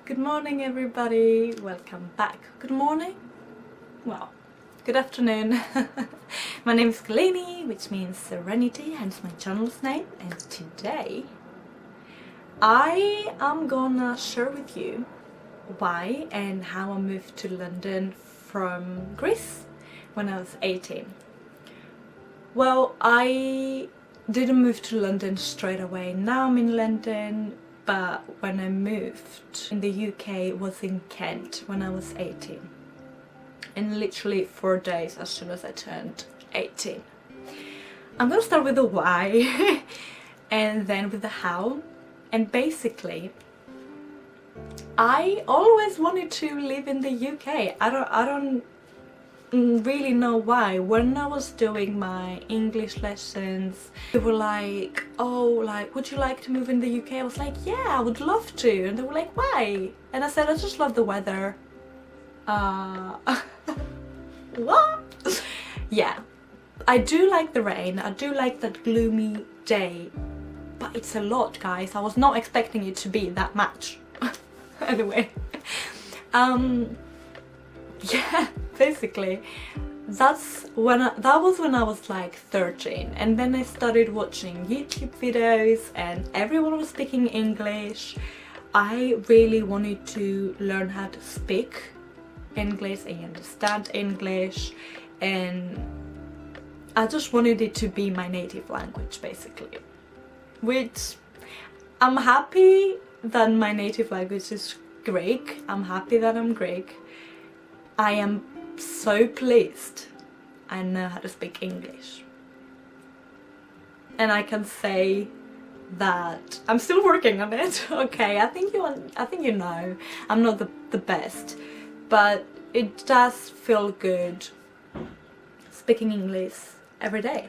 Good morning everybody, welcome back. Good morning? Well, good afternoon. My name is Kalini, which means serenity, hence my channel's name, and today I am gonna share with you why and how I moved to London from Greece when I was 18. Well, I didn't move to London straight away. Now I'm in London, but when I moved in the UK it was in Kent when I was 18. And literally 4 days as soon as I turned 18. I'm gonna start with the why and then with the how. And basically, I always wanted to live in the UK. I don't really know why. When I was doing my English lessons, they were like, oh, like, would you like to move in the UK? I was like, yeah, I would love to. And they were like, why? And I said, I just love the weather. What? Yeah, I do like the rain. I do like that gloomy day, but it's a lot, guys. I was not expecting it to be that much. Anyway, yeah, basically that was when I was like 13, and then I started watching YouTube videos and everyone was speaking English. I really wanted to learn how to speak English and understand English, and I just wanted it to be my native language basically, which I'm happy that my native language is Greek. I'm happy that I'm Greek. I am so pleased I know how to speak English. And I can say that I'm still working on it. Okay, I think you know I'm not the best, but it does feel good speaking English every day.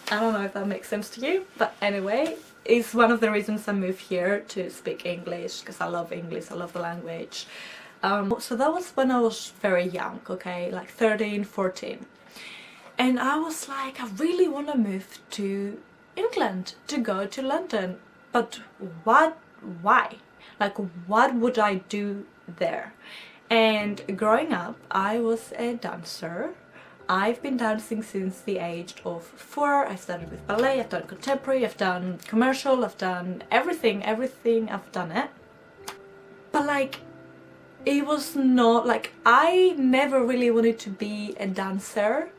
I don't know if that makes sense to you, but anyway, it's one of the reasons I moved here, to speak English, because I love English, I love the language. So that was when I was very young, okay, like 13, 14. And I was like, I really want to move to England, to go to London. But why? Like, what would I do there? And growing up, I was a dancer. I've been dancing since the age of 4. I started with ballet, I've done contemporary, I've done commercial, I've done everything, I've done it. But like, it was not like, I never really wanted to be a dancer,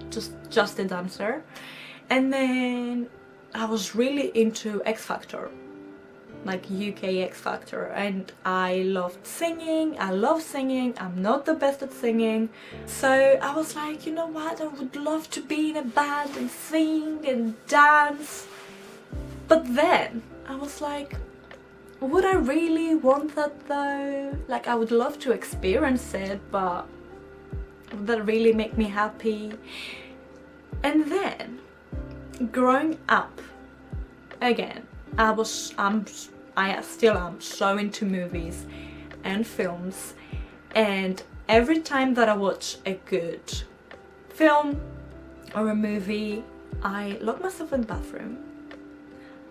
just a dancer. And then I was really into X Factor, like UK X Factor, and I loved singing. I love singing. I'm not the best at singing, so I was like, you know what, I would love to be in a band and sing and dance. But then I was like, would I really want that though? Like, I would love to experience it, but would that really make me happy? And then growing up again, I still am so into movies and films, and every time that I watch a good film or a movie, I lock myself in the bathroom.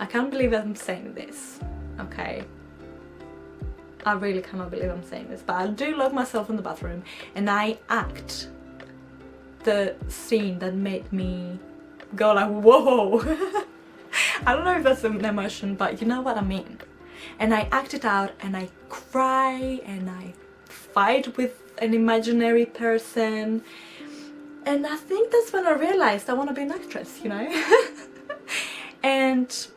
I can't believe I'm saying this, okay? I really cannot believe I'm saying this, but I do lock myself in the bathroom and I act the scene that made me go like, whoa. I don't know if that's an emotion, but you know what I mean. And I act it out and I cry and I fight with an imaginary person. And I think that's when I realized I want to be an actress, you know? And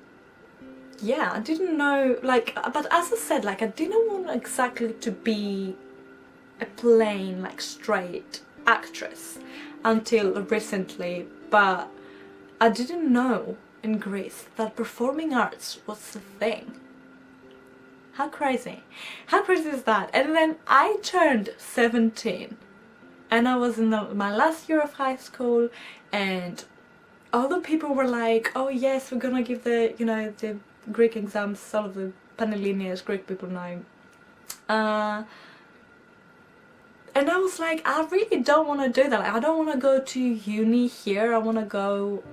yeah, I didn't know, like, but as I said, like, I didn't want exactly to be a plain, like, straight actress until recently, but I didn't know in Greece that performing arts was a thing. How crazy. How crazy is that? And then I turned 17 and I was in my last year of high school, and all the people were like, oh yes, we're gonna give the, you know, the Greek exams, all of the Panhellenias Greek people know. And I was like, I really don't want to do that. Like, I don't want to go to uni here. I want to go,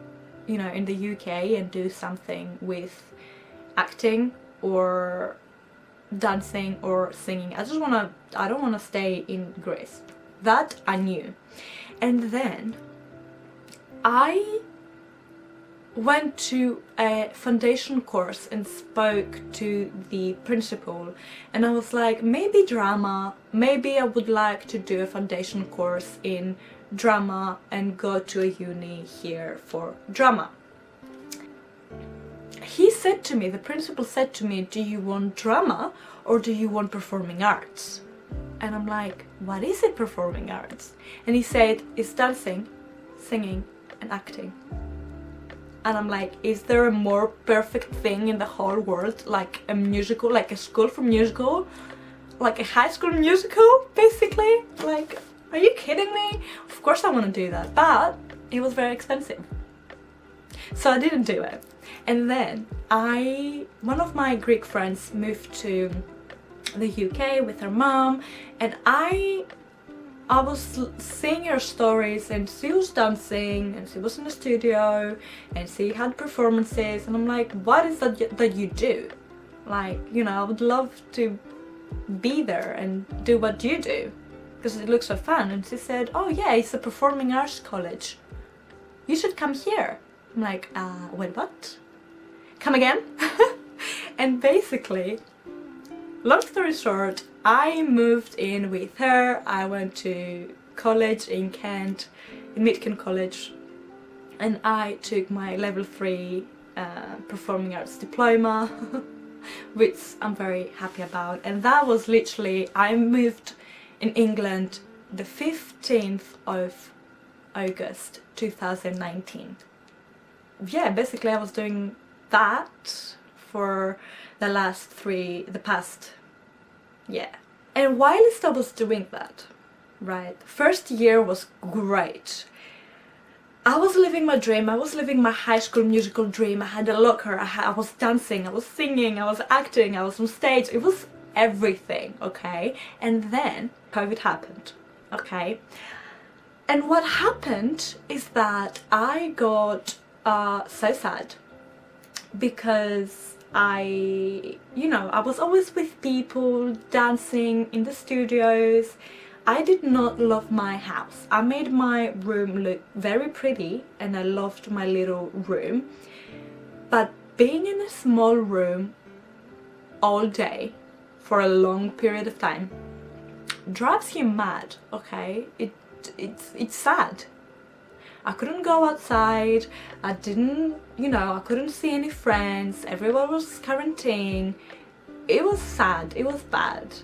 you know, in the UK and do something with acting or dancing or singing. I don't want to stay in Greece. That I knew. And then I went to a foundation course and spoke to the principal, and I was like, maybe drama, maybe I would like to do a foundation course in drama and go to a uni here for drama. He said to me, the principal said to me, do you want drama or do you want performing arts? And I'm like, what is it, performing arts? And he said, it's dancing, singing and acting. And I'm like, is there a more perfect thing in the whole world? Like a musical, like a school for musical? Like a high school musical, basically? Like, are you kidding me? Of course I want to do that, but it was very expensive. So I didn't do it. And then one of my Greek friends moved to the UK with her mom, and I was seeing her stories, and she was dancing and she was in the studio and she had performances, and I'm like, what is that you do? Like, you know, I would love to be there and do what you do because it looks so fun. And she said, oh yeah, it's a performing arts college, you should come here. I'm like, wait, what? Come again? And basically, long story short, I moved in with her. I went to college in Kent, in Midkent College, and I took my level 3 performing arts diploma, which I'm very happy about. And that was literally, I moved in England the 15th of August 2019. Yeah, basically I was doing that for the past, yeah. And whilst I was doing that, right, the first year was great. I was living my dream, I was living my high school musical dream. I had a locker, I was dancing, I was singing, I was acting, I was on stage, it was everything, okay? And then COVID happened, okay? And what happened is that I got so sad because I was always with people, dancing in the studios. I did not love my house. I made my room look very pretty and I loved my little room, but being in a small room all day for a long period of time drives you mad, okay? It's sad. I couldn't go outside, I couldn't see any friends, everyone was quarantining. It was sad, it was bad.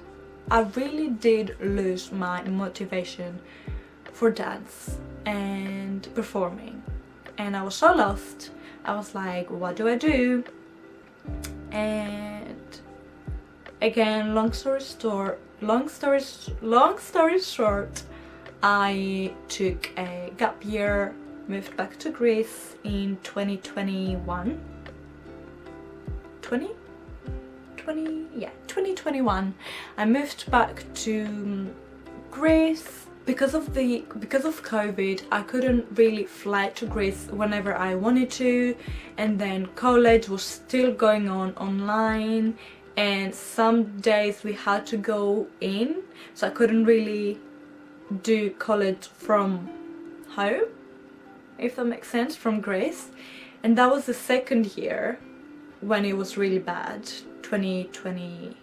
I really did lose my motivation for dance and performing, and I was so lost. I was like, what do I do? And again, long story short, I took a gap year, moved back to Greece in 2021. 2021. I moved back to Greece because of COVID. I couldn't really fly to Greece whenever I wanted to, and then college was still going on online, and some days we had to go in, so I couldn't really do college from home, if that makes sense, from Greece. And that was the second year when it was really bad. 2020.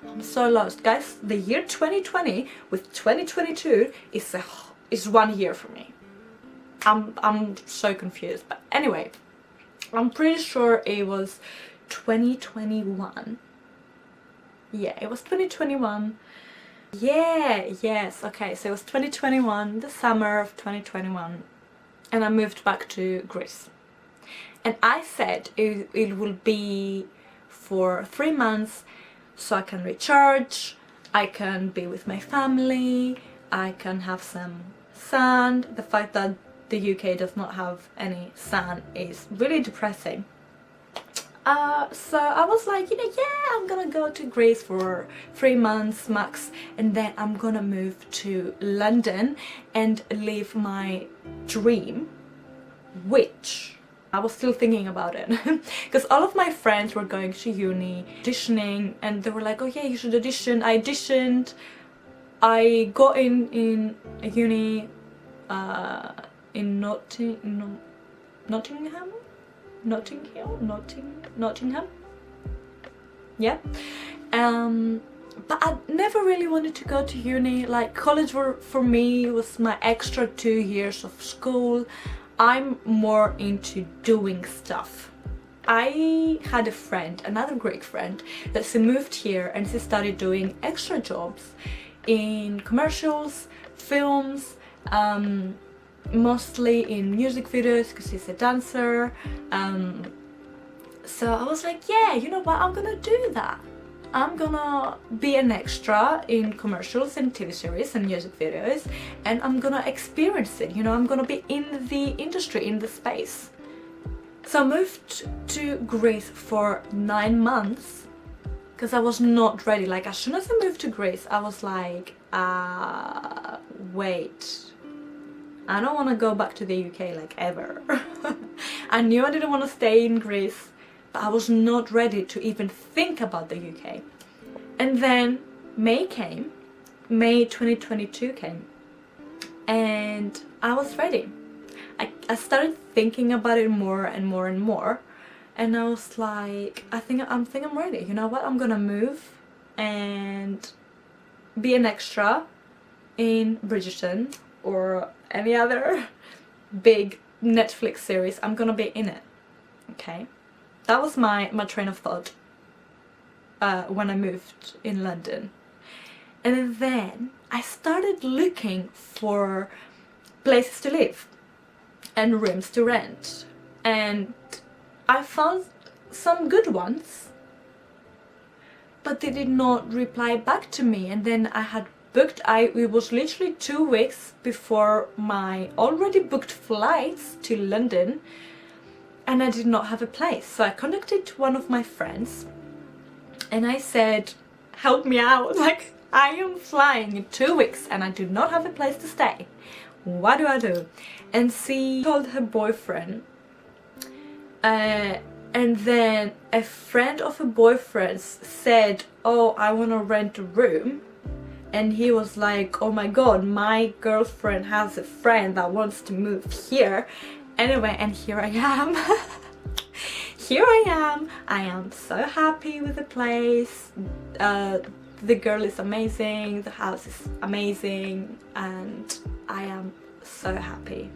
I'm so lost, guys. The year 2020 with 2022 is 1 year for me. I'm so confused, but anyway, I'm pretty sure it was 2021. Yeah, it was 2021. Yeah, yes, okay, so it was 2021, the summer of 2021, and I moved back to Greece. And I said it will be for 3 months, so I can recharge, I can be with my family, I can have some sun. The fact that the UK does not have any sun is really depressing. So I was like, yeah, I'm gonna go to Greece for 3 months max, and then I'm gonna move to London and live my dream, which I was still thinking about it because all of my friends were going to uni, auditioning, and they were like, oh yeah, you should audition. I auditioned. I got in a uni in Nottingham? Nottingham? Yeah. But I never really wanted to go to uni. Like, college for me was my extra 2 years of school. I'm more into doing stuff. I had a friend, another Greek friend, that she moved here and she started doing extra jobs in commercials, films, mostly in music videos because she's a dancer. So I was like, yeah, you know what, I'm gonna do that. I'm gonna be an extra in commercials and TV series and music videos, and I'm gonna experience it, you know, I'm gonna be in the industry, in the space. So I moved to Greece for 9 months because I was not ready. Like, as soon as I moved to Greece, I was like, wait, I don't want to go back to the UK, like, ever. I knew I didn't want to stay in Greece, but I was not ready to even think about the UK. And then May came, May 2022 came, and I was ready. I started thinking about it more and more and more, and I was like, I think I'm ready. You know what, I'm gonna move and be an extra in Bridgerton or any other big Netflix series. I'm gonna be in it. Okay, that was my train of thought when I moved in London. And then I started looking for places to live and rooms to rent, and I found some good ones, but they did not reply back to me. And then I had booked, it was literally 2 weeks before my already booked flights to London, and I did not have a place. So I contacted one of my friends and I said, help me out, like, I am flying in 2 weeks and I do not have a place to stay. What do I do? And she told her boyfriend, and then a friend of a boyfriend's said, oh, I want to rent a room. And he was like, oh my god, my girlfriend has a friend that wants to move here. Anyway, and here I am. Here I am. I am so happy with the place. The girl is amazing, the house is amazing, and I am so happy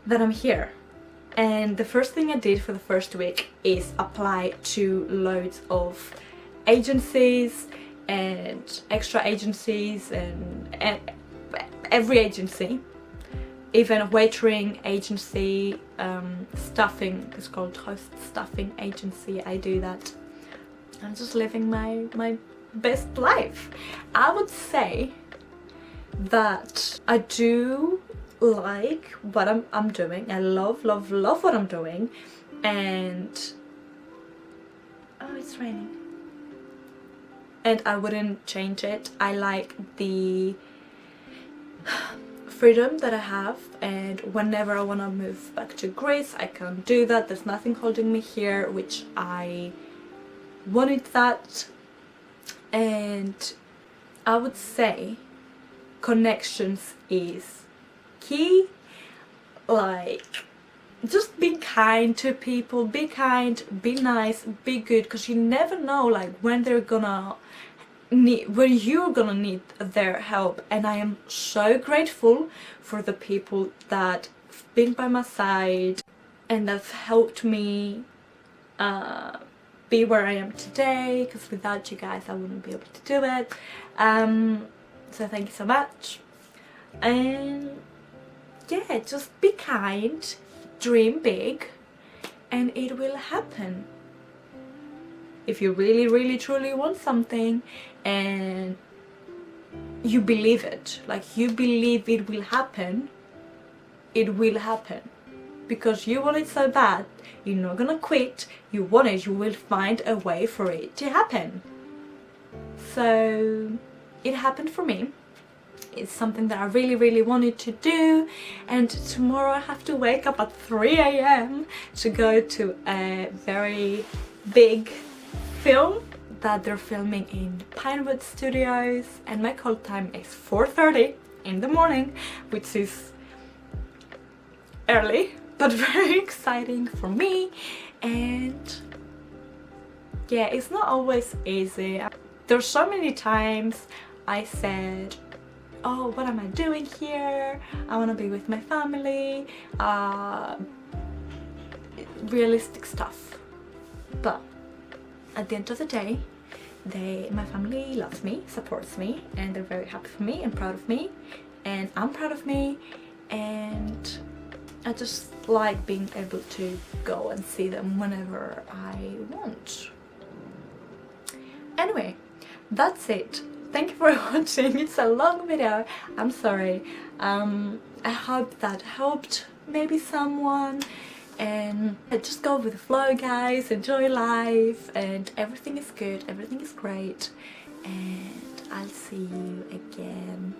that I'm here. And the first thing I did for the first week is apply to loads of agencies and extra agencies and every agency, even a waitering agency, staffing, it's called host staffing agency. I do that. I'm just living my best life. I would say that I do like what I'm doing. I love what I'm doing, and oh, it's raining. And I wouldn't change it. I like the freedom that I have, and whenever I want to move back to Greece, I can do that. There's nothing holding me here, which I wanted that. And I would say connections is key. Like, just be kind to people, be kind, be nice, be good, because you never know, like, when they're gonna need, when you're gonna need their help. And I am so grateful for the people that have been by my side and that have helped me be where I am today, because without you guys I wouldn't be able to do it. So thank you so much. And yeah, just be kind, dream big, and it will happen. If you really, really, truly want something and you believe it, like you believe it will happen, it will happen. Because you want it so bad, you're not gonna quit, you want it, you will find a way for it to happen. So it happened for me. It's something that I really wanted to do, and tomorrow I have to wake up at 3 a.m. to go to a very big film that they're filming in Pinewood Studios, and my call time is 4:30 in the morning, which is early but very exciting for me. And yeah, it's not always easy. There's so many times I said, oh, what am I doing here? I want to be with my family, realistic stuff. But at the end of the day, my family loves me, supports me, and they're very happy for me and proud of me, and I'm proud of me, and I just like being able to go and see them whenever I want. Anyway, that's it. Thank you for watching. It's a long video, I'm sorry. I hope that helped maybe someone, and just go with the flow, guys. Enjoy life, and everything is good, everything is great, and I'll see you again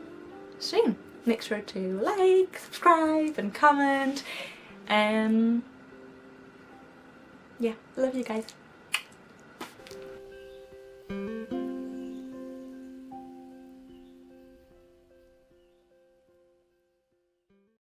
soon. Make sure to like, subscribe and comment, and yeah, love you guys.